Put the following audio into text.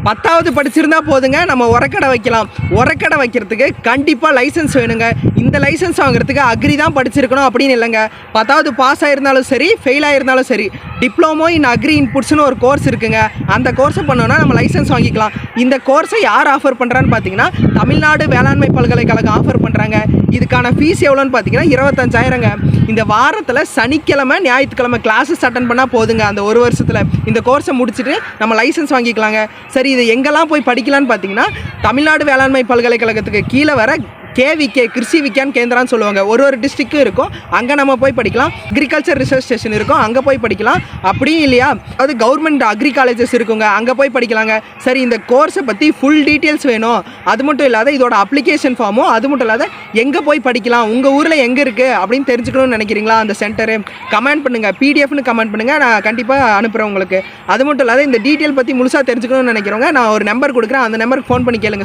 10வது படிச்சிருந்தா போதுங்க, நம்ம உரக்கடை வைக்கலாம். உரக்கடை வைக்கிறதுக்கு கண்டிப்பாக லைசன்ஸ் வேணுங்க. இந்த லைசன்ஸ் வாங்குறதுக்கு அக்ரி தான் படிச்சிருக்கணும் அப்படின்னு இல்லைங்க. 10வது பாஸ் ஆயிருந்தாலும் சரி, ஃபெயில் ஆயிருந்தாலும் சரி, டிப்ளமோ இன் அக்ரி இன்புட்ஸ்னு ஒரு கோர்ஸ் இருக்குங்க. அந்த கோர்ஸை பண்ணோன்னா நம்ம லைசன்ஸ் வாங்கிக்கலாம். இந்த கோர்ஸை யார் ஆஃபர் பண்ணுறான்னு பார்த்தீங்கன்னா, தமிழ்நாடு வேளாண்மை பல்கலைக்கழகம் ஆஃபர் பண்ணுறாங்க. இதுக்கான ஃபீஸ் எவ்வளோன்னு பார்த்தீங்கன்னா 25,000ங்க. இந்த வாரத்தில் சனிக்கிழமை ஞாயிற்றுக்கிழமை கிளாஸஸ் அட்டன் பண்ணால் போதுங்க. அந்த ஒரு வருஷத்தில் இந்த கோர்ஸை முடிச்சுட்டு நம்ம லைசன்ஸ் வாங்கிக்கலாங்க. சரி, இது எங்கெல்லாம் போய் படிக்கலான்னு பார்த்தீங்கன்னா, தமிழ்நாடு வேளாண்மை பல்கலைக்கழகத்துக்கு கீழே வர கேவிகே கிருஷி விக்யான் கேந்திரான்னு சொல்லுவாங்க. ஒரு டிஸ்ட்ரிக்டும் இருக்கும், அங்கே நம்ம போய் படிக்கலாம். அக்ரிகல்ச்சர் ரிசர்ச் ஸ்டேஷன் இருக்கும், அங்கே போய் படிக்கலாம். அப்படியும் இல்லையா, அதாவது கவர்மெண்ட் அக்ரி காலேஜஸ் இருக்குங்க, அங்கே போய் படிக்கலாங்க. சரி, இந்த கோர்ஸை பற்றி ஃபுல் டீட்டெயில்ஸ் வேணும். அது மட்டும் இல்லாத இதோட அப்ளிகேஷன் ஃபார்மும், அது மட்டும் இல்லாத எங்கே போய் படிக்கலாம், உங்கள் ஊரில் எங்கே இருக்குது அப்படின்னு தெரிஞ்சுக்கணும்னு நினைக்கிறீங்களா அந்த சென்டரு, கமெண்ட் பண்ணுங்கள். பிடிஎஃப்னு கமெண்ட் பண்ணுங்கள், நான் கண்டிப்பாக அனுப்புகிறேன் உங்களுக்கு. அது மட்டும் இல்லாத இந்த டீட்டெயில் பற்றி முழுசாக தெரிஞ்சுக்கணும்னு நினைக்கிறவங்க நான் ஒரு நம்பர் கொடுக்குறேன், அந்த நம்பருக்கு ஃபோன் பண்ணி கேளுங்க.